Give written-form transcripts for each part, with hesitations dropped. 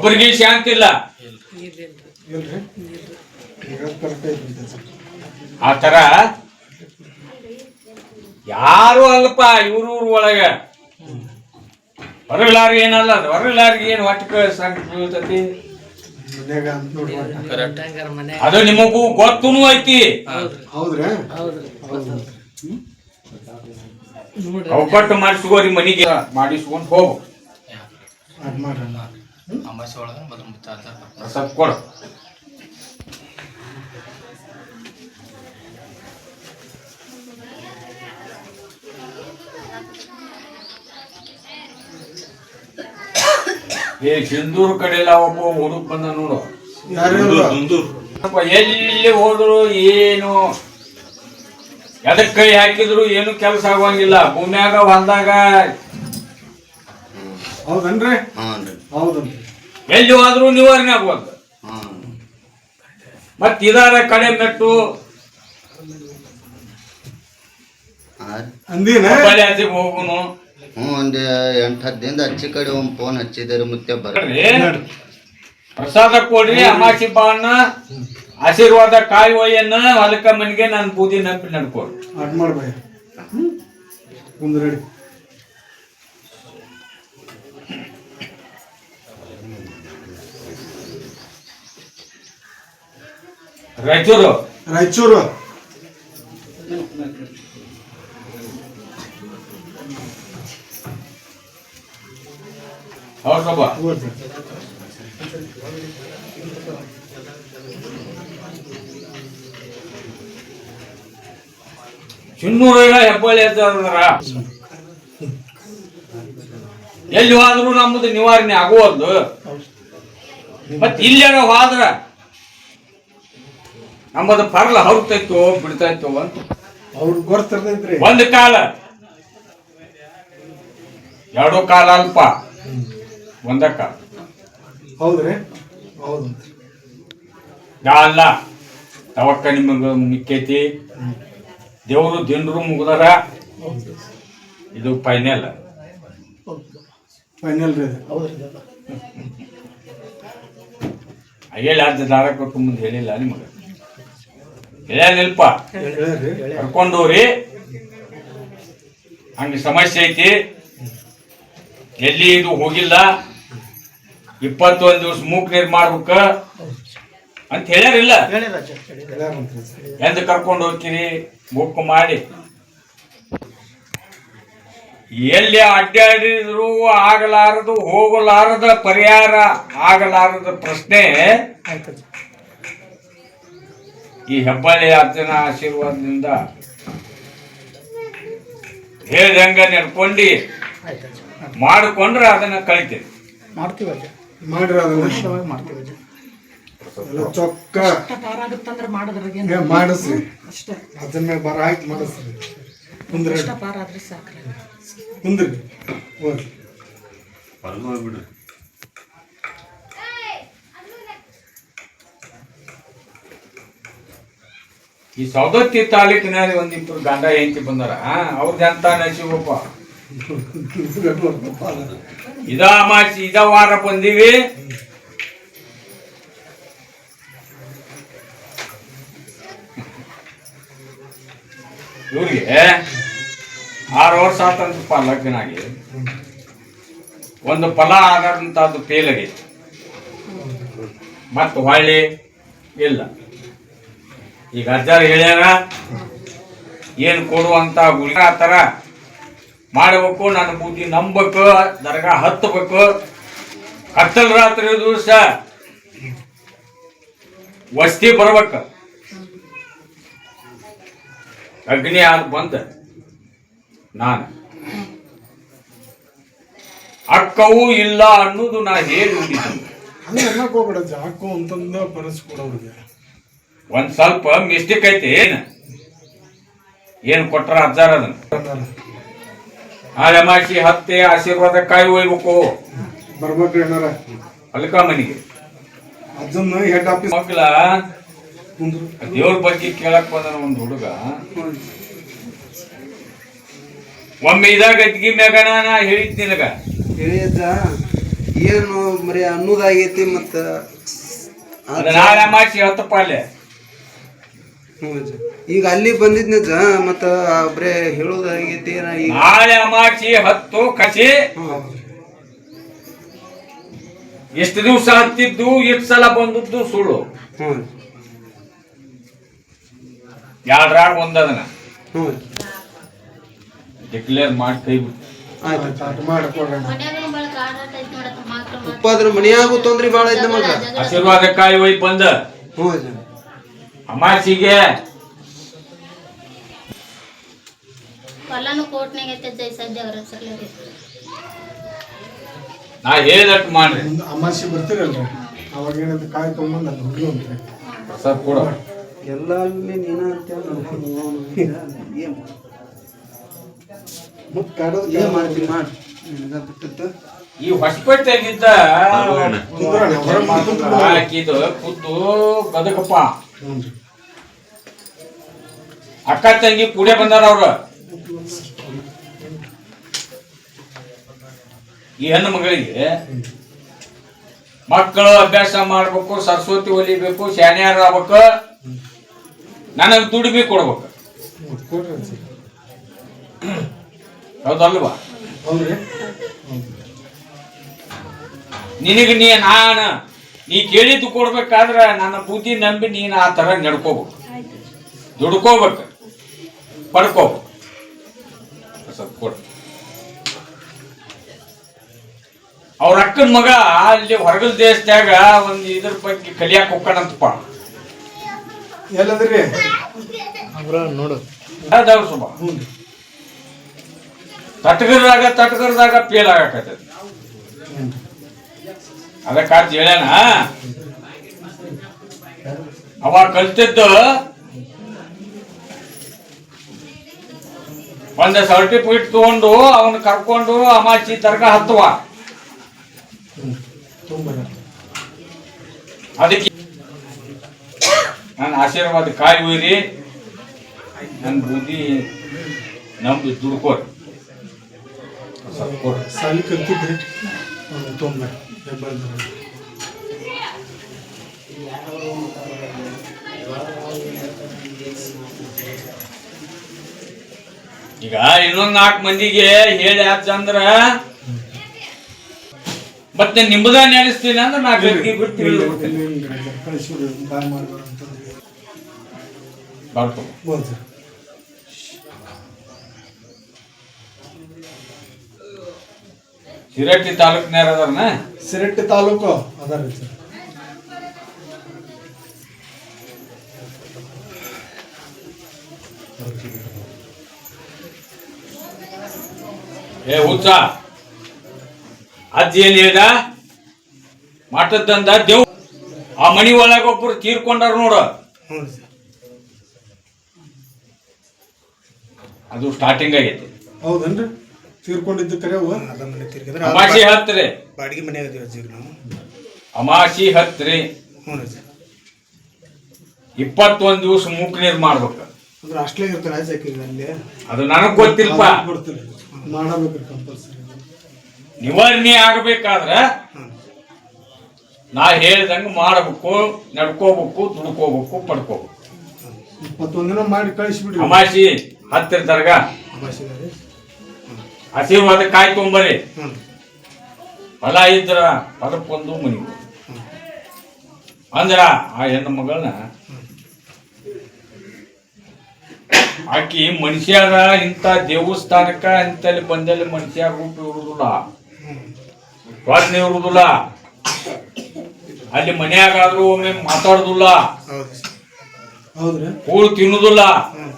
ಒಬ್ಬರಿಗೆ ಶಾಂತಿ ಇಲ್ಲ. ಆ ತರ ಯಾರು ಅಲ್ಪ ಇವ್ರೂರ್ ಒಳಗ ಹೊರಗ್ಲಾರ್ಗ ಏನಲ್ಲ, ಹೊರಗ್ಲಾರ್ಗ ಏನ್ ಹೊಟ್ಟೆ ಬೀಳ್ತತಿ ಅದು ನಿಮಗೂ ಗೊತ್ತೂ ಐತಿ. ಒಬ್ಬಟ್ಟು ಮಾಡಿಸ್ಕೋರಿ, ಮನಿಗೆ ಮಾಡಿಸ್ಕೊಂಡ್ ಹೋಗು. ಸ್ವಲ್ಪ ಕೊಡು. ಸಿಂಧೂರ್ ಕಡೆಲ್ಲ ಒಬ್ಬ ಹುಡುಗ ಬಂದ ನೋಡು. ಎಲ್ಲಿ ಹೋದ್ರು ಏನು ಎದಕ್ ಕೈ ಹಾಕಿದ್ರು ಏನು ಕೆಲಸ ಆಗುವಂಗಿಲ್ಲ. ಭೂಮ್ಯಾಗ ಹೊಲ್ದಾಗ ಹೌದನ್ರಿ? ಎಲ್ಲಿ ಹೋದ್ರು ನಿವಾರಣೆ ಆಗುವಂತ. ಮತ್ ಇದಾರ ಕಡೆ ಮೆಟ್ಟು ಹೋಗುನು. ಒಂದ್ 8-10 ದಿನದ ಹಚ್ಚಿ ಕಡೆ ಒಂದ್ ಫೋನ್ ಹಚ್ಚಿದಾರೆ ಮುತ್ತೆ ಬರ್ರಿ ಪ್ರಸಾದ ಕೊಡ್ರಿ. ಅಮಾಸಿ ಬಾಣ ಆಶೀರ್ವಾದ ಕಾಯಿ ಒಯ್ಯನ್ನ ಹೊಲಕ ಮನಿಗೆ ನಾನು ಬೂದಿ ನೆನಪಿ ನಡ್ಕೊಡ್ರಿ. ರಾಯಚೂರು ಹೌದು ಸಭಾ ಚಿನ್ನೂರ ಹೆಬ್ಬಳ್ಳಿ ಎದ್ದಾರ ಎಲ್ಲಿ ಹೋದ್ರು ನಮ್ಮದು ನಿವಾರಣೆ ಆಗುವುದು. ಮತ್ ಇಲ್ಲೇನ ಹೋದ್ರ ನಮ್ಮದು ಪರ್ಲ ಹೌತೈತೋ ಬಿಡ್ತಾಯ್ತು ಅಂತ ಅವ್ರಿಗೆ ಗೊತ್ತಿರ್ತೈತ್ರಿ. ಒಂದು ಕಾಲ ಎರಡು ಕಾಲ ಅಲ್ಪ, ಒಂದ ಕಾಲ. ಹೌದ್ರಿ? ಹೌದು. ಅಲ್ಲ ತವಕ್ಕ ನಿಮಗ ಮಿಕ್ಕೈತಿ. ದೇವರು ದಿನರು ಮುಗ್ದಾರ. ಇದು ಫೈನಲ್ ರೀ. ಹೇಳಿ ಅರ್ಧ ದಾರ ಕೊಟ್ಟು ಮುಂದೆ ಹೇಳಿಲ್ಲ ನಿಮಗ. ಹೇಳ್ಯಾನಿಲ್ಪ ಕರ್ಕೊಂಡೋರಿ. ಹಂಗ ಸಮಸ್ಯೆ ಐತಿ, ಎಲ್ಲಿ ಇದು ಹೋಗಿಲ್ಲ. 21 ದಿವಸ ಮೂಕ್ ನೀರ್ ಮಾಡ್ಬೇಕ ಅಂತ ಹೇಳ್ಯಾರಿಲ್ಲ. ಎಂದು ಕರ್ಕೊಂಡು ಹೋಗ್ತೀರಿ ಬುಕ್ ಮಾಡಿ. ಎಲ್ಲಿ ಅಡ್ಡಾಡಿದ್ರು ಆಗಲಾರದು, ಹೋಗಲಾರದ ಪರಿಹಾರ ಆಗಲಾರದ ಪ್ರಶ್ನೆ ಈ ಹೆಬ್ಬಳ್ಳಿ ಅರ್ಜುನ ಆಶೀರ್ವಾದದಿಂದ ಹೇಳ್ದಂಗ ನಡ್ಕೊಂಡು ಮಾಡಿಕೊಂಡ್ರೆ ಅದನ್ನ ಕಳಿತೇವೆ. ಚೊಕ್ಕ ಮಾಡಿಸ್ರಿ, ಅದನ್ನ ಬರ ಹಾಕಿ ಮಾಡಿಸ್ರಿ. ಕುಂದ್ರಿ ಬಿಡ್ರಿ. ಈ ಸೌದತ್ತಿ ತಾಲೂಕಿನಲ್ಲಿ ಒಂದಿಬ್ಬರು ಗಂಡ ಹೆಂಡತಿ ಬಂದಾರ. ಅವ್ರದ್ದು ಎಂತ ನಸೀಬಪ್ಪ. ಇದ ಅಮಾಸಿ ಇದ ವಾರ ಬಂದೀವಿ. ಇವ್ರಿಗೆ 6 ವರ್ಷ ಆತಂತಪ್ಪ ಲಗ್ನ ಆಗಿ. ಒಂದು ಫಲ ಆದಂತದ್ದು ಫೇಲ್ ಆಗೈತಿ. ಮತ್ತ ಹೊಳ್ಳಿ ಇಲ್ಲ. ಈಗ ಅಜ್ಜಾರು ಹೇಳ್ಯಾರ ಏನ್ ಕೊಡುವಂತ ಗುಳಿ ಆ ತರ ಮಾಡಬೇಕು. ನನ್ನ ಬುದ್ಧಿ ನಂಬಬೇಕು, ದರ್ಗಾ ಹತ್ತಬೇಕು. ಕತ್ತಲ್ ರಾತ್ರಿ ದಿವಸ ವಸ್ತಿ ಬರ್ಬೇಕ. ಅಗ್ನಿ ಆದ ಬಂದ ನಾನು ಅಕ್ಕವೂ ಇಲ್ಲ ಅನ್ನೋದು ನಾ ಹೇಳಿ ಜಾಕು ಅಂತಂದ ಬರೆಸ್ಕೊಡೋರಿಗೆ ಒಂದ್ ಸ್ವಲ್ಪ ಮಿಸ್ಟೇಕ್ ಐತಿ. ಏನ್ ಕೊಟ್ರ ಅಜ್ಜಾರ ಅದನ್ನ ಅಮಾಸಿ ಹತ್ತೆ ಆಶೀರ್ವಾದ ಕಾಯಿ ಒಯ್ಬೇಕು. ಬರ್ಬೇಕ್ರಿ ಏನಾರ ಅಲ್ಕ ಮನಿಗೆ ಅಜ್ಜನ ಹೆಡ್ ಆಫೀಸ್ ಮಕ್ಕಳ ದೇವ್ರ ಬಗ್ಗೆ ಕೇಳಕ್ ಬಂದ ಒಂದ್ ಹುಡುಗ. ಒಮ್ಮೆ ಇದಾಗ ಗದ್ಗಿ ಮ್ಯಾಗ ನಾ ಹೇಳಿದ್ ನಿನಗ ಏನು ಮರಿ ಅನ್ನೋದಾಗೈತಿ ಮತ್ತ ಅದು ನಾಳೆ ಅಮಾಸಿ ಹೇಳ್ತಪ್ಪ ಅಲ್ಲಿ. ಹ್ಞೂ ಅಜ್ಜ. ಈಗ ಅಲ್ಲಿ ಬಂದಿದ್ನ ಅಜ್ಜ ಮತ್ತ ಬರೇ ಹೇಳೋದಾಗೈತಿ ಈಗ ನಾಳೆ ಅಮಾಸಿ 10 ಕಸಿ. ಎಷ್ಟು ದಿವಸ ಹತ್ತಿದ್ದು ಎಷ್ಟು ಸಲ ಬಂದದ್ದು ಸುಳ್ಳು. ಹ್ಞೂ ಯಾವ್ದ್ರಾಗ ಒಂದದನ್ನ ಹ್ಞೂ ಡಿಕ್ಲೇರ್ ಮಾಡಿ ಕೈ ಬಿಟ್ಟು ಆಯ್ತು. ಮಾಡಿಕೊಡೋಣ. ಉಪ್ಪ ಅದ್ರ ಮನೆಯಾಗೂ ತೊಂದ್ರೆ ಭಾಳ ಐತೆ ನಮಗ. ಆಶೀರ್ವಾದ ಕಾಯಿ ಒಯ್ ಬಂದ ಹ್ಞೂ ಅಜ್ಜ. ಅಮಾಸಿಗೆ ಹೊಲನು ಕೋಟ್ನಾಗ ಐತೆ ಜೈ ಸದ್ಯ ಅವ್ರ ಹೆಸರ್ಲಿ ನಾ ಹೇಳಿದಟ್ಟು ಮಾಡ್ರಿ. ಮುಂದೆ ಅಮಾಸಿ ಬರ್ತೀರಲ್ರಿ ಅವಾಗ ಏನಂತ ಕಾಯಿ ತೊಗೊಂಬಂದು ಅಲ್ಲಿ ಹುಡುಗಿ ಅಂತ್ರಿ ಪ್ರಸಾದ ಕೊಡ. ಎಲ್ಲ ಅಲ್ಲಿ ನೀನ ಅಂತ ಏನು ಮತ್ತೆ ಕಾಡೋದು ಏನ್ ಮಾಡ್ತೀನಿ ಮಾಡಿ ಬಿಟ್ಟಿತ್ತು. ಈ ಹೊಸಪೇಟೆಗಿದ್ದ ಹಾಕಿದ್ದು ಖುದ್ದು ಗದಗಪ್ಪ ಹ್ಞೂ ಅಕ್ಕ ತಂಗಿ ಕೂಡೆ ಬಂದಾರ ಅವ್ರ. ಈ ಹೆಣ್ಣು ಮಗಳಿಗೆ ಮಕ್ಕಳು ಅಭ್ಯಾಸ ಮಾಡ್ಬೇಕು, ಸರಸ್ವತಿ ಒಲಿಬೇಕು, ಶಾನ್ಯಾರ ಆಗ್ಬೇಕು, ನನಗೆ ದುಡಿಮೆ ಕೊಡ್ಬೇಕು. ಕೊಡ್ರಿ ಸರ್. ಹೌದಲ್ವಾ? ಹೌದ್ರಿ ನಿನಗೆ ನೀ ಕೇಳಿದ್ದು ಕೊಡ್ಬೇಕಾದ್ರ ನನ್ನ ಬುದ್ಧಿ ನಂಬಿ ನೀನು ಆ ತರ ನಡ್ಕೋಬೇಕು, ದುಡ್ಕೋಬೇಕು, ಪಡ್ಕೋಬೇಕು. ಸ್ವಲ್ಪ ಕೊಡು. ಅವ್ರ ಅಕ್ಕನ ಮಗ ಅಲ್ಲಿ ಹೊರಗಲ್ ದೇಶದಾಗ ಒಂದು ಇದ್ರ ಬಗ್ಗೆ ಕಲಿಯಾಕ ಹೋಗ್ಕಣಂತಪ್ಪ. ಎಲ್ಲದ್ರಿ ನೋಡು ಅದಾವ ಸುಮ ಹ್ಞೂ ತಟ್ಕರ್ದಾಗ ಫೇಲ್ ಆಗಕತ್ತದ. ಅದಕ್ಕಾರ್ತಿ ಹೇಳ್ಯಾನ ಅವ ಕಲ್ತಿದ್ದು ಒಂದು ಸರ್ಟಿಫಿಕೇಟ್ ತಗೊಂಡು ಅವನು ಕರ್ಕೊಂಡು ಅಮಾಚಿ ದರ್ಗಾ ಹತ್ತುವ. ಅದಕ್ಕೆ ನನ್ನ ಆಶೀರ್ವಾದ ಕಾಯಿ ಒಯ್ರಿ, ನನ್ನ ಬುದ್ಧಿ ನಮ್ದು ದುಡ್ಕೋರಿ. ಸಾಲಿ ಕಲ್ತಿದ್ರಿ ತೊಗೊಂಬರ್ರಿ ಹೆಬ್ಬಾಳ್ದು. ಈಗ ಇನ್ನೊಂದ್ 4 ಮಂದಿಗೆ ಹೇಳಿ ಆಚಂದ್ರ ಮತ್ತೆ ನಿಮ್ಮದ ನೆನೆಸ್ತೀನಿ ಅಂದ್ರೆ ನಾ ಗಟ್ಟಿ ಬಿಡ್ತೀನಿ. ಕಳಿಸಿದ್ರು ಬಾಯ್ ಮಾಡ್ಬೇಡ ಅಂತಂದ್ರಿ. ಬರ್ತೀನಿ. ಬೋದು ಸರ್. ಶಿರಟ್ಟಿ ತಾಲೂಕ್ನ್ಯಾರ ಅದಾರನ? ಸಿರಟ್ಟಿ ತಾಲೂಕು ಅದಾರಿ ಸರ್. ಏ ಹುಚ್ಚ, ಅಜ್ಜಿ ಏನ್ ಹೇಳ್ದ? ಮಠದಂದ ದೇವ್ ಆ ಮನಿ ಒಳಗ ಒಬ್ರು ತೀರ್ಕೊಂಡಾರ ನೋಡ. ಹ್ಞೂ ಸರ್. ಅದು ಸ್ಟಾರ್ಟಿಂಗ್ ಆಗೈತಿ. ಹೌದನ್ರಿ ತೀರ್ಕೊಂಡಿದ್ದು ಕರೆ ಅವ. ಅದ ಮನೆ ತಿರ್ಗಿದ್ರೆ ಅಮಾಸಿ ಹತ್ರಿ, ಬಾಡಿಗೆ ಮನೆ ಅದೀವಿ ಅಜ್ಜಿ ನಾವು. ಅಮಾಸಿ ಹತ್ರಿ, ಹ್ಞೂ ಸರ್. 21 ದಿವಸ ಮೂಕ್ ನೀರ್ ಮಾಡ್ಬೇಕು. ಅಂದ್ರೆ ಅಷ್ಟೇ ಇರ್ತಾರೆ ಆಯ್ತು ಹಾಕಿದ್ರಿ ಅಲ್ಲಿ. ಅದು ನನಗ್ ಗೊತ್ತಿಲ್ಪ. ಕೊಡ್ತೀರಿ ಮಾಡಬೇಕ್ರಿ ಕಂಪಲ್ಸರಿ. ನಿವಾರಣೆ ಆಗ್ಬೇಕಾದ್ರ ನಾ ಹೇಳ್ದಂಗ ಮಾಡಬೇಕು, ನಡ್ಕೋಬೇಕು, ದುಡ್ಕೋಬೇಕು, ಪಡ್ಕೋಬೇಕು. 21 ದಿನ ಮಾಡಿ ಕಳಿಸ್ಬಿಡ್ರಿ. ಅಮಾಸಿ ಹತ್ತಿರ ದರ್ಗಾ ಅಮಾಸಿದಾರಿ. ಆಶೀರ್ವಾದ ಕಾಯಿ ತೊಂಬರಿ. ಹ್ಞೂ ಹೊಲ ಇದ್ರ ಹೊಲಕ್ಕೊಂದು ಮನಿ ಅಂದ್ರ ಆ ಹೆಣ್ಣು ಮಗಳನ್ನ ಆಕಿ ಮನುಷ್ಯರ ಇಂಥ ದೇವಸ್ಥಾನಕ್ಕ ಇಂತಲ್ಲಿ ಬಂದಲ್ಲಿ ಮನುಷ್ಯ ರೂಪ ಇರುವುದಿಲ್ಲ, ಪ್ರಜ್ಞೆ ಇರುವುದಿಲ್ಲ. ಅಲ್ಲಿ ಮನ್ಯಾಗಾದ್ರೂ ಒಮ್ಮೆ ಮಾತಾಡುದಿಲ್ಲ, ಹೌದು ಸರ್. ಹೌದ್ರಿ. ಕೂಳು ತಿನ್ನುದಿಲ್ಲ. ಹ್ಞೂ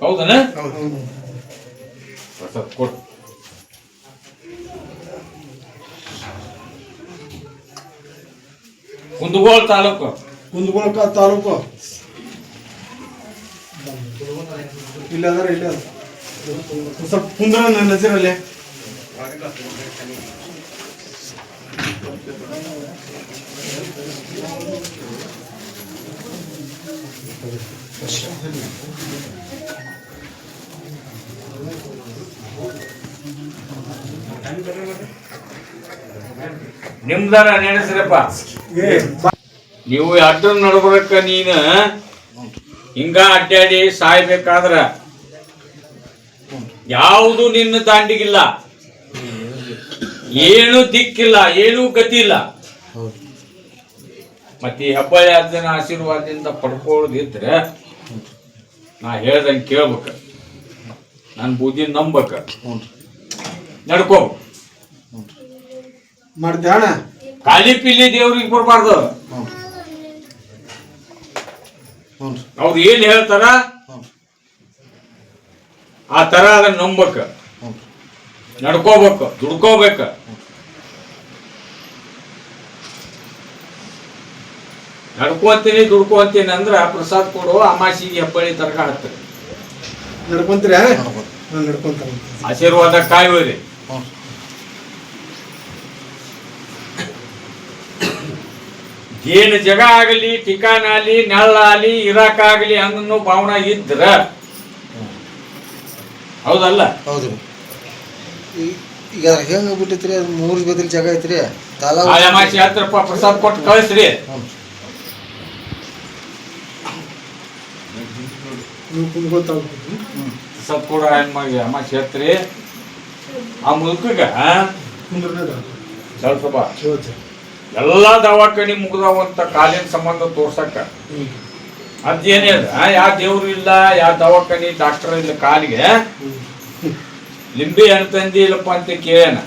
ಹೌದನ? ಹೌದು. ಕೊಟ್ಟು ಕುಂದಗೋಳ ತಾಲೂಕು ಕುಂದಗೋಳ ತಾಲೂಕು ಇಲ್ಲ ಅದಾರ ಇಲ್ಲ ಅದ ಸ್ವಲ್ಪ ಕುಂದ್ರ ನಜರಲ್ಲಿ. ನಿಮ್ದಾರ ನೆನೆಸ್ರಪ್ಪ. ನೀವು ಅಡ್ಡ ನಡ್ಬರಕ್ಕ ನೀನು ಹಿಂಗ ಅಡ್ಡಾಡಿ ಸಾಯ್ಬೇಕಾದ್ರ ಯಾವುದು ನಿನ್ನ ದಾಂಡಿಗಿಲ್ಲ, ಏನು ದಿಕ್ಕಿಲ್ಲ, ಏನೂ ಗತಿ ಇಲ್ಲ. ಮತ್ತೆ ಈ ಹೆಬ್ಬಳ್ಳಿ ಅಜ್ಜನ ಆಶೀರ್ವಾದದಿಂದ ಪಡ್ಕೊಳ್ಳೋದಿದ್ರೆ ನಾ ಹೇಳ್ದಂಗೆ ಕೇಳ್ಬೇಕ, ನನ್ನ ಬುದ್ಧಿ ನಂಬಕ, ನಡ್ಕೋ. ಮಾಡ್ದೆ ಅಣ್ಣ. ಖಾಲಿ ಪಿಲ್ಲಿ ದೇವ್ರಿಗೆ ಬರ್ಬಾರ್ದು. ಅವ್ರು ಏನ್ ಹೇಳ್ತಾರ ಆ ತರ ಅದನ್ನ ನಂಬಕ, ನಡ್ಕೋಬೇಕು, ದುಡ್ಕೋಬೇಕ. ನಡ್ಕೊಂತೀನಿ ದುಡ್ಕೊಂತೀನಿ ಅಂದ್ರ ಪ್ರಸಾದ್ ಕೊಡು, ಅಮಾಸಿಗೆ ಹೆಬ್ಬಳ್ಳಿ ತರಕ ಹತ್ತಾರೆ. ನಡ್ಕೊಂತೀರ? ನಡ್ಕೊಂತಾರ. ಆಶೀರ್ವಾದ ಕಾಯುವರಿ. ಏನ್ ಜಗ ಆಗಲಿ, ಠಿಕಾಣ ಆಗಲಿ, ನೆಳ್ಳ ಆಗಲಿ, ಇರಾಕಾಗಲಿ ಅನ್ನೋ ಭಾವನ ಇದ್ರ ಹೌದಲ್ಲ? ಹೌದು. ಈಗ ಹೆಂಗ ಬಿಟ್ಟೈತ್ರಿ, ಅದು 3 ಬದಲ್ ಜಾಗ ಐತ್ರಿ. ಅಮಾಸಿ 10 ರೂಪಾಯಿ ಪ್ರಸಾದ್ ಕೊಟ್ಟು ಕಳಿಸ್ರಿ. ಪ್ರಸಾದ್ ಕೊಡ ಹೆಣ್ಮಾಗಿ ಅಮಾಸಿ ಹತ್ರಿ. ಆ ಮುದುಕಗ ಸ್ವಲ್ಪ ಎಲ್ಲಾ ದವಾಖಾನಿ ಮುಗ್ದಾವಂತ ಕಾಲಿನ ಸಂಬಂಧ ತೋರ್ಸಕ್ಕ ಅದೇನೇ ಯಾವ ದೇವ್ರು ಇಲ್ಲ, ಯಾವ ದವಾಖಾನಿ ಡಾಕ್ಟರ್ ಇಲ್ಲ. ಕಾಲಿಗೆ ಲಿಂಬೆ ಹಣ್ಣು ತಂದಿ ಇಲ್ಲಪ್ಪ ಅಂತ ಕೇಳೇನ.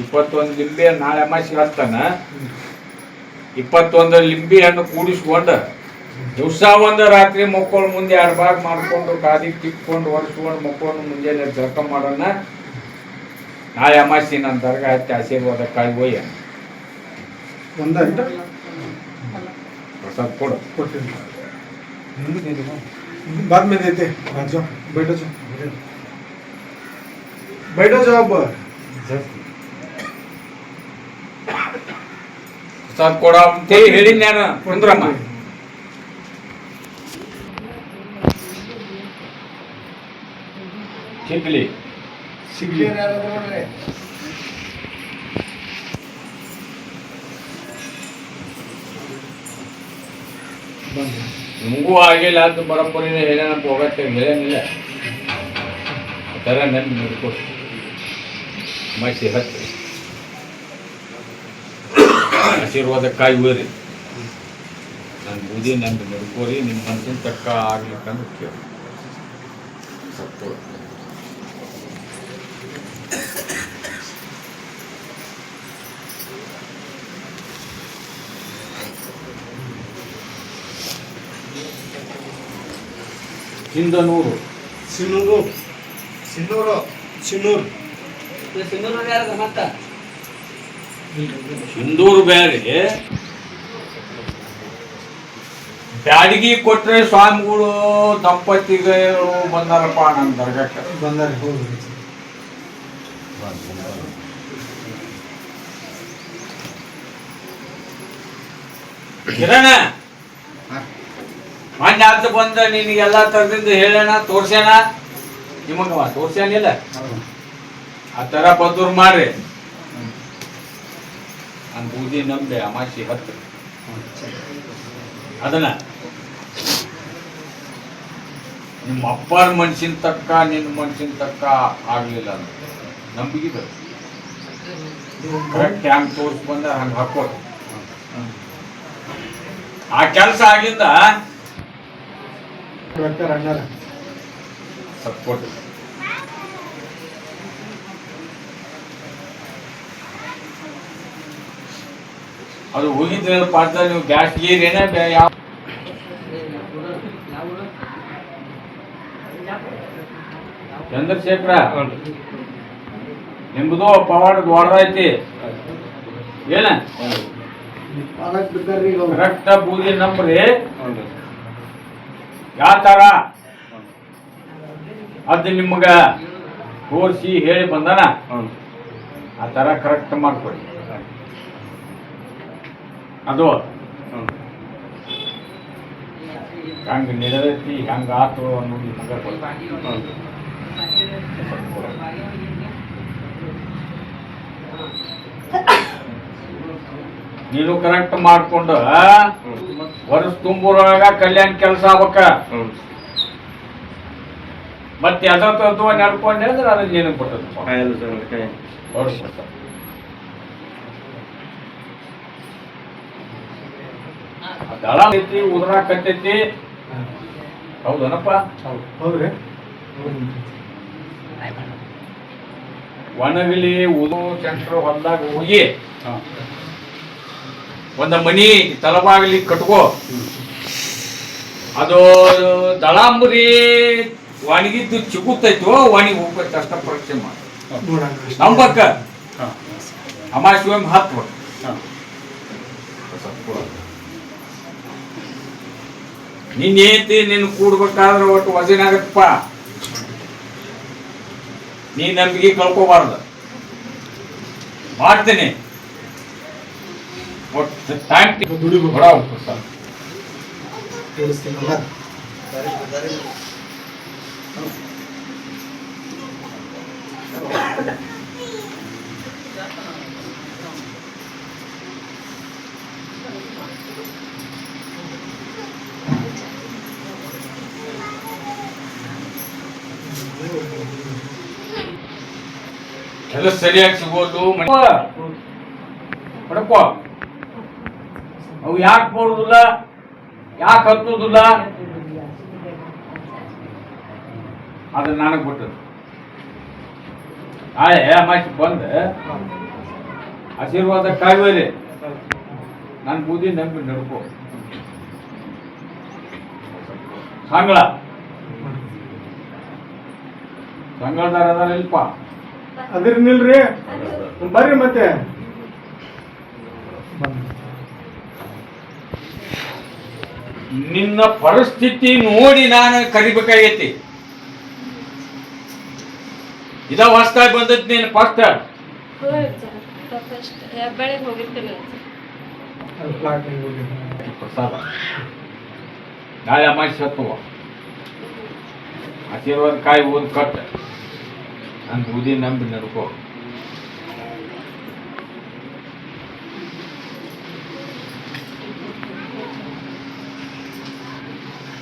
21 ಲಿಂಬೆ ನಾಳೆ ಅಮಾಸಿಗೆ ಹತ್ತಾನ. 21 ಲಿಂಬೆ ಹಣ್ಣು ಕೂಡಿಸ್ಕೊಂಡ ದಿವಸ ಒಂದು ರಾತ್ರಿ ಮಕ್ಕಳು ಮುಂದೆ 2 ಭಾಗ ಮಾಡ್ಕೊಂಡು ಕಾದಿಗೆ ತಿಕ್ಕೊಂಡು ಒರೆಸ್ಕೊಂಡು ಮಕ್ಕಳು ಮುಂಜಾನೆ ಜಳಕ ಮಾಡೋಣ. ನಾಳೆ ಅಮಾಸಿ ನನ್ನ ದರ್ಗ ಹತ್ತಿ ಆಶೀರ್ವಾದ ಕಾಯಿ ಹೋಯ್ಯ प्रसाद फोड़ बाद में देते। जाओ बैठो, जाओ बैठो, जाओ अब प्रसाद कोड़ ಅಂತ ಹೇಳಿನಿ ನಾನು. ಕುಂದ್ರಮ್ಮ. ಸಿಗ್ಲಿ ನಿಮಗೂ ಆಗಿಲ್ಲ ಅಂತ ಬರೋಬ್ಬರಿ ಹೇಳೋಣಪ್ಪ, ಹೋಗತ್ತೆ ಹೇಳೇನಿಲ್ಲ. ಆ ಥರ ನನ್ನ ನೋಡ್ಕೊ ಮೈಸಿ ಹತ್ತಿ ಆಶೀರ್ವಾದ ಕಾಯುವರಿ. ನನ್ನ ಬೂದಿ ನನ್ನ ನಡ್ಕೋರಿ, ನಿಮ್ಮ ಮನಸ್ಸಿನ ತಕ್ಕ ಆಗ್ಲಿಕ್ಕಂದ್ರೆ ಕೇಳಿ ಸತ್ತು. ಸಿಂಧನೂರು ಸಿನ್ನೂರು ಸಿನ್ನೂರು ಸಿನ್ನೂರು ಸಿಂಧೂರು ಬೇರೆ. ಬ್ಯಾಡಗಿ ಕೊಟ್ರೆ ಸ್ವಾಮಿಗಳು ದಂಪತಿಗಳು ಬಂದಾರಪ್ಪ ನನ್ನ ದರ್ಗಕ್ಕೆ. ಬಂದಾರೆ. ಹೌದು ಕಿರಣ ಮೊನ್ನೆ ಅಂತ ಬಂದ ನಿನಗೆಲ್ಲ ತರದಿಂದ ಹೇಳೋಣ, ತೋರ್ಸ್ಯಾನ. ನಿಮಗವ ತೋರ್ಸ್ಯಾನಿಲ್ಲ, ಆ ಥರ ಬಂದೂರು ಮಾಡ್ರಿ. ನನ್ನ ಬೂದಿ ನಂಬೆ ಅಮಾಸಿ ಹತ್ತು ಅದನ್ನ ನಿಮ್ಮ ಅಪ್ಪರ ಮನ್ಸಿನ ತಕ್ಕ ನಿನ್ನ ಮನ್ಸಿನ ತಕ್ಕ ಆಗ್ಲಿಲ್ಲ ಅಂತ ನಂಬಿಕೆ ಕರೆಕ್ಟ್ ಹ್ಯಾಂಗ್ ತೋರ್ಸ್ ಬಂದ ಹಂಗೆ ಹಾಕೋದು. ಆ ಕೆಲಸ ಆಗಿಂದ ಸಪೋರ್ಟ್. ಅದು ಹೋಗಿದ್ರೆ ಪಾತ್ರ ನೀವು ಗ್ಯಾಸ್ ಗೀರೇನ ಯಾವ ಚಂದ್ರಶೇಖರ ನಿಮ್ದು ಪವಾಡ ದೊಡ್ಡದೈತಿ. ಏನ ಕರೆಕ್ಟ್ ಬೂದಿ ನಂಬ್ರಿ. ಯಾವ ತರ ಅದು ನಿಮ್ಗ ತೋರಿಸಿ ಹೇಳಿ ಬಂದಾನ, ಆ ತರ ಕರೆಕ್ಟ್ ಮಾಡ್ಕೊಡಿ. ಅದು ಹಂಗ ನಡೆದೈತಿ, ಹಂಗ ಆತು ಅನ್ನೋದು ನಿಮ್ಗ ಗೊತ್ತಾಗ. ನೀನು ಕರೆಕ್ಟ್ ಮಾಡ್ಕೊಂಡು ವರ್ಷ ತುಂಬುವಾಗ ಕಲ್ಯಾಣ ಕೆಲಸ ಆಗ್ಬೇಕ. ಮತ್ತೆ ಅಥವಾ ನಡ್ಕೊಂಡೆ ಅಂದ್ರೆ ಅದನ್ನ ಏನಕ್ಕೆ ಬರ್ತದಪ್ಪ ದಳ ಐತಿ ಉದ್ರಾಕತ್ತೈತಿ. ಹೌದನಪ್ಪ? ಹೌದ್ರಿ. ಒಣಗಲಿ ಉದು ಸೆಂಟ್ರ್ ಹೊಲ್ದಾಗ ಹೋಗಿ ಒಂದ ಮನಿ ತಲಬಾಗಲಿ ಕಟ್ಕೋ. ಅದು ದಳಾಂಬರಿ ಒಣಗಿದ್ದು ಚಿಗುತ್ತೈತೋ ಒಣಗಿ ಹೋಗ್ಬೇಕು ಅಷ್ಟ ಪರೀಕ್ಷೆ ಮಾಡಿ ನಂಬಕ್ಕ. ಅಮಾಶಿ ಒಮ್ಮೆ ಹತ್ಬೇಕು. ನಿನ್ನ ಏತಿ ನಿನ್ನ ಕೂಡ್ಬೇಕಾದ್ರೆ ಒಟ್ಟು ವಜನ ಆಗತ್ತಪ್ಪ. ನೀ ನಂಬಿಕೆ ಕಳ್ಕೋಬಾರ್ದು. ಮಾಡ್ತೇನೆ ಒಟ್ಟು ಟೈಮ್ ದುಡಿಬೇಕು. ಎಲ್ಲ ಸರಿಯಾಗಿ ಸಿಗೋದು ಪಡಪ್ಪ. ಅವು ಯಾಕೆ ಬರುದಿಲ್ಲ, ಯಾಕೆ ಹತ್ತುದಿಲ್ಲ ಅದು ನನಗೆ ಬಿಟ್ಟದು. ನಾಳೆ ಅಮಾಸಿ ಬಂದ ಆಶೀರ್ವಾದ ಕಾಯ್ಬೇರಿ. ನನ್ನ ಬೂದಿ ನಂಬಿ ನಡ್ಕೋ. ಸಂಗಳದಾರ ಅದಾರ ಇಲ್ಪ ಅದಿರ್ ನಿಲ್ರಿ ಬರ್ರಿ ಮತ್ತೆ. ನಿನ್ನ ಪರಿಸ್ಥಿತಿ ನೋಡಿ ನಾನು ಕರಿಬೇಕಾಗೈತಿ. ಇದ ಹೊಸ್ತಾಗಿ ಬಂದದ್ ನೀನು ಫಸ್ಟ್ ಬೆಳಗ್ಗೆ ಹೋಗಿರ್ತಿಲ್ಲ ಪ್ರಸಾದ. ನಾಳೆ ಅಮಾಸಿ ಹತ್ತುವ ಆಶೀರ್ವಾದ ಕಾಯಿ ಓದ್ ಕಟ್ಟ. ನನ್ನ ಬೂದಿ ನಂಬಿ ನಡ್ಕೋ.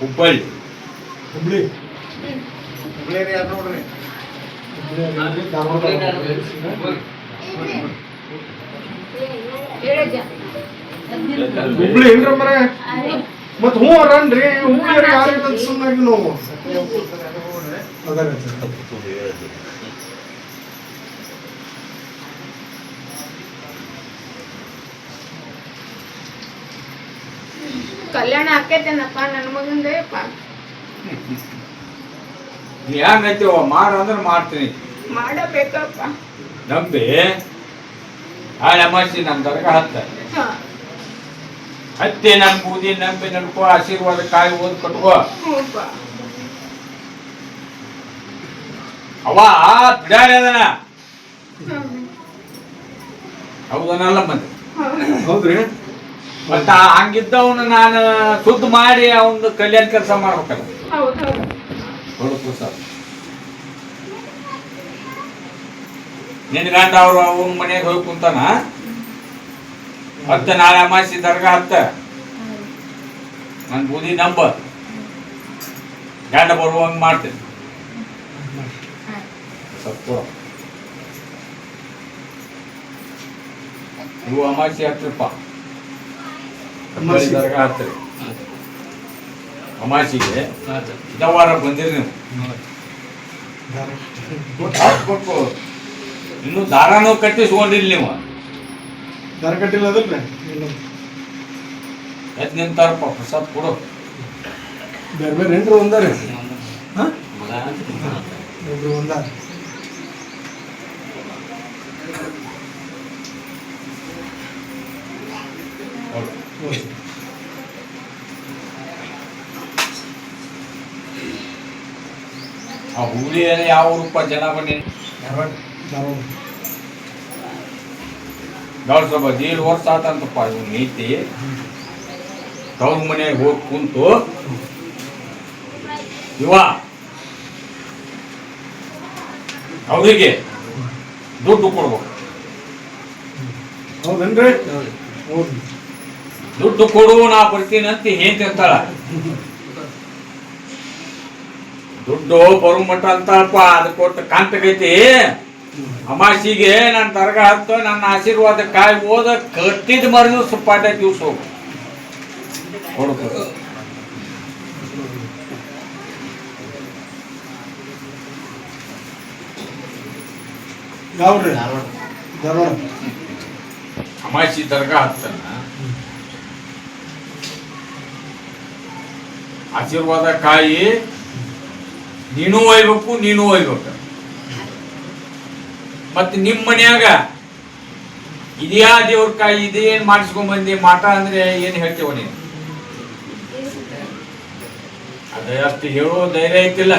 ಹುಬ್ಬಳ್ಳಿ ಹುಬ್ಳಿ ಹುಬ್ಳಿ ಏನ್ರ ಮರ ಮತ್ ಹ್ಞೂ ಅರನ್ರಿ. ಹುಬ್ಳಿ ಯಾರು ಸುಮ್ಮನಾಗಿ ನಾವು ಕಲ್ಯಾಣ ಆಕೈತೇನಪ್ಪ ನನ್ನ ಮಗಂದೇಪ್ಪ. ನೀ ಹೆಂಗೈತಿವ ಮಾಡ ಅಂದ್ರೆ ಮಾಡ್ತೀನಿ. ಮಾಡಬೇಕಪ್ಪ. ನಂಬಿ ನಾಳೆ ಅಮಾಸಿ ನನ್ನ ದರ್ಗ ಹತ್ತಿ ನನ್ನ ಬೂದಿ ನಂಬಿ ನಡ್ಕೋ. ಆಶೀರ್ವಾದ ಕಾಯಿ ಓದ್ ಕಟ್ಕೋ. ಅವ ಬಿಡಾಡಿ ಅದನ ಹೌದನಲ್ಲ ಮತ್ತೆ. ಹೌದ್ರಿ. ಮತ್ತ ಹಂಗಿದ್ದವನು ನಾನು ಶುದ್ಧ ಮಾಡಿ ಅವನು ಕಲ್ಯಾಣ ಕೆಲಸ ಮಾಡ್ಬೇಕಲ್ಲ. ನೋಡು ಸರ್, ನಿನ್ ಗಂಡ ಅವ್ರು ಅವನ ಮನೆಗೆ ಹೋಗಿ ಕುಂತಾನ. ಮತ್ತೆ ನಾಳೆ ಅಮಾಸಿ ದರ್ಗಾ ಹತ್ತ ನನ್ ಬೂದಿ ನಂಬ ಗಂಡ ಬರುವಂಗ ಮಾಡ್ತೇನೆ. ಇವು ಅಮಾಸಿ ಹತ್ತಪ್ಪ. ದರ್ಗಾ ಹತ್ರಿ ಅಮಾಸಿಗೆ ಇದವಾರ ಬಂದಿರಿ ನೀವು. ಹಾಕ್ಬೇಕು. ಇನ್ನು ದಾರಾನು ಕಟ್ಟಿಸ್ಕೊಂಡಿಲ್ಲ ನೀವು. ದರ ಕಟ್ಟಿಲ್ಲ ಅದಲ್ರಿ. ಎದ್ ನಿಂತಾರಪ್ಪ ಪ್ರಸಾದ್ ಕೊಡು. ಬೇರೆ ಬೇರೆ ಏನ್ರಿ ಒಂದಾರಿ ಒಬ್ರು ಒಂದಾರ. ಆ ಹುಲಿ ಯಾವ ರೂಪ ಜನ ಬನ್ನಿ ಗಾಡ್ ಸ್ವಲ್ಪ 1.5 ವರ್ಷ ಆತಂತಪ್ಪ ಇವ್ ನೀತಿ. ತವ್ರ ಮನೆಗೆ ಹೋಗಿ ಕುಂತು ಇವ ಅವರಿಗೆ ದುಡ್ಡು ಕೊಡ್ಬೇಕು. ಹೌದೇನ್ರಿ? ಹೌದು. ದುಡ್ಡು ಕೊಡು ನಾ ಬರ್ತೀನಿ ಅಂತ ಹೇಳ್ತಿರ್ತಾಳ. ದುಡ್ಡು ಬರು ಮಠ ಅಂತಪ್ಪ ಅದು ಕೊಟ್ಟು ಕಾಂತಗೈತಿ. ಅಮಾಸಿಗೆ ನನ್ನ ದರ್ಗಾ ಹತ್ತು ನನ್ನ ಆಶೀರ್ವಾದ ಕಾಯಿ ಓದ ಕಟ್ಟಿದ ಮರದು ಸುಪ್ಪಾಟ ದಿವ್ಸ ಹೋಗು ಕೊಡ್ಬೇಕು. ಯಾವ್ರಿ ಧಾರವಾಡ ಅಮಾಸಿ ದರ್ಗಾ ಹತ್ತನ್ನ ಆಶೀರ್ವಾದ ಕಾಯಿ ನೀನು ಒಯ್ಬೇಕು, ನೀನು ಒಯ್ಬೇಕು. ಮತ್ತೆ ನಿಮ್ಮ ಮನ್ಯಾಗ ಇದ್ಯಾ ದೇವ್ರ ಕಾಯಿ ಇದೇನ್ ಮಾಡಿಸ್ಕೊಂಡ್ ಬಂದಿ ಮಾಟ ಅಂದ್ರೆ ಏನ್ ಹೇಳ್ತೇವ ನೀನು? ಅದೇ ಅಷ್ಟು ಹೇಳೋ ಧೈರ್ಯ ಐತಿಲ್ಲ.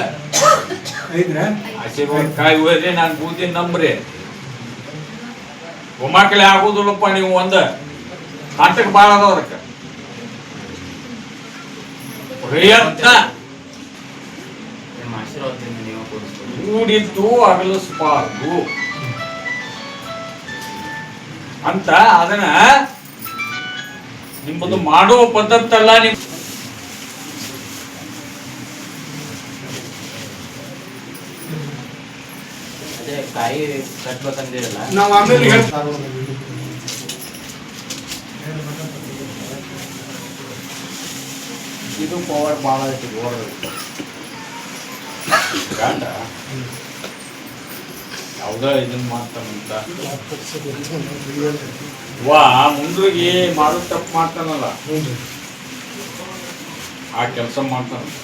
ಐದ್ರ ಆಶೀರ್ವಾದ ಕಾಯಿ ಒಯ್ರಿ ನಾನು ಬೂದಿ ನಂಬ್ರಿ. ಒಮ್ಮಕ್ಕಳೆ ಆಗುದಿಲ್ಲಪ್ಪ ನೀವು ಒಂದ ಕಾಂಟಕ್ ಬಾಳ ಅದಾವ ಅದಕ್ಕೆ ಪ್ರಯತ್ನ ಕೂಡಿದ್ದು ಅಗಲಿಸಬಾರ್ದು ಅಂತ ಅದನ್ನ ನಿಮ್ಮದು ಮಾಡುವ ಪದ್ಧತಿ ಅಲ್ಲ. ನಿಮ್ ಕಾಯಿ ಕಟ್ಬೇಕಂದಿರಲ್ಲ ನಾವು ಆಮೇಲೆ ಇದು ಪವರ್ ಭಾಳ ಐತಿ ಗಂಡ ಯಾವ್ದ ಇದನ್ನ ಮಾಡ್ತಾನಂತ ವಾ ಮುಂದ್ರಿಗೆ ಮಾಡೋ ತಪ್ಪು ಮಾಡ್ತಾನಲ್ಲ ಆ ಕೆಲಸ ಮಾಡ್ತಾನಂತ.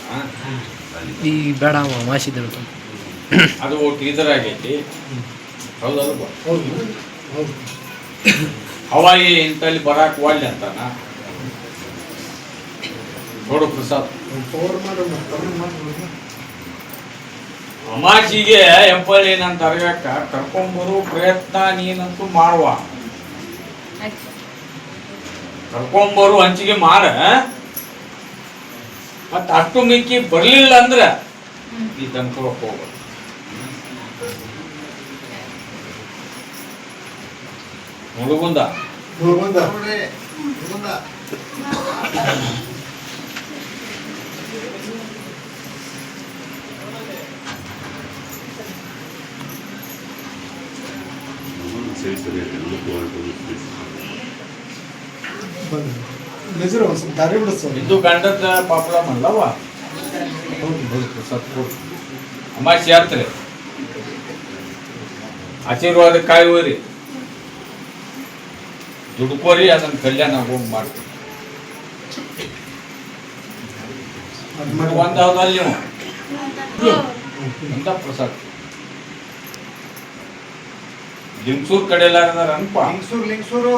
ಈ ಬೇಡ ಮಾಸಿದ್ರು ಅದು ಟೀಸರ್ ಆಗೈತಿ. ಹೌದಲ್ವ? ಹವಾಯಿ ಇಂತಲ್ಲಿ ಬರಾಕ್ ಒಳ್ಳೆ ಅಂತಾನ ನೋಡು ಪ್ರಸಾದ್. ಅಮಾಸಿಗೆ ಎಂಪಳ್ಳಿ ನನ್ನ ದರ್ಗಾಕ ಕರ್ಕೊಂಬರೋ ಪ್ರಯತ್ನ ನೀನಂತೂ ಮಾಡುವ. ಕರ್ಕೊಂಬರು ಹಂಚಿಗೆ ಮಾಡ. ಮತ್ತ ಅಷ್ಟು ಮಿಕ್ಕಿ ಬರ್ಲಿಲ್ಲ ಅಂದ್ರ ಈ ತಂದ್ಕೊಳಕ್ ಹೋಗ. ಹುಡುಗುಂದ ದಾರಿ ಬಿಡಿಸ್ತಾರೆ. ಇದು ಗಂಡದ ಪ್ರಾಬ್ಲಮ್ ಅಲ್ಲವ. ಅಮಾಸಿ ಯಾತ್ರೆ ಆಶೀರ್ವಾದ ಕಾಯುವರಿ ದುಡ್ಕೋರಿ ಅದನ್ನ ಕಲ್ಯಾಣ ಹೋಗಿ ಮಾಡ್ತೀವಿ. ಒಂದಾವದಲ್ಲಿ ನೀವು ಅಂತ ಪ್ರಸಾದ್ ಲಿಂಗಸೂರ್ ಕಡೆ ಎಲ್ಲ ಅನ್ಪ. ಲಿಂಗಸೂರು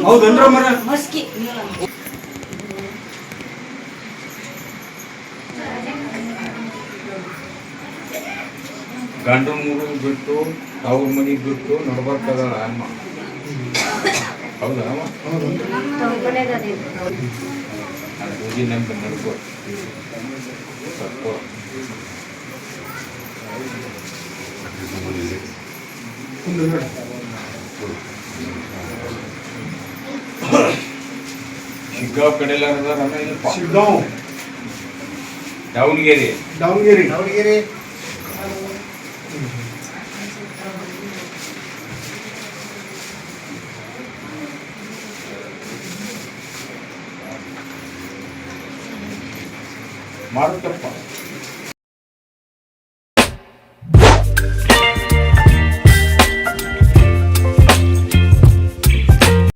ಹೌದನ್ರ ಮರ ಗಂಡು ಮೂರು ಬಿಟ್ಟು ಅವ್ರ ಮನೆಗೆ ಬಿಟ್ಟು ನಡ್ಬರ್ಕದಾಳ ಅಮ್ಮ. ಹೌದಾ? ನಾನು ಹೋಗಿ ನಂಬಿ ನಡ್ಕೋ ಸ್ವಲ್ಪ ಶಿಗ್ಗಾಂವ್ ಕಡೆ ಎಲ್ಲ ಶಿಗ್ಗಾಂವ್ ದಾವಣಗೆರೆ ಮಾರುತ್ತಪ್ಪ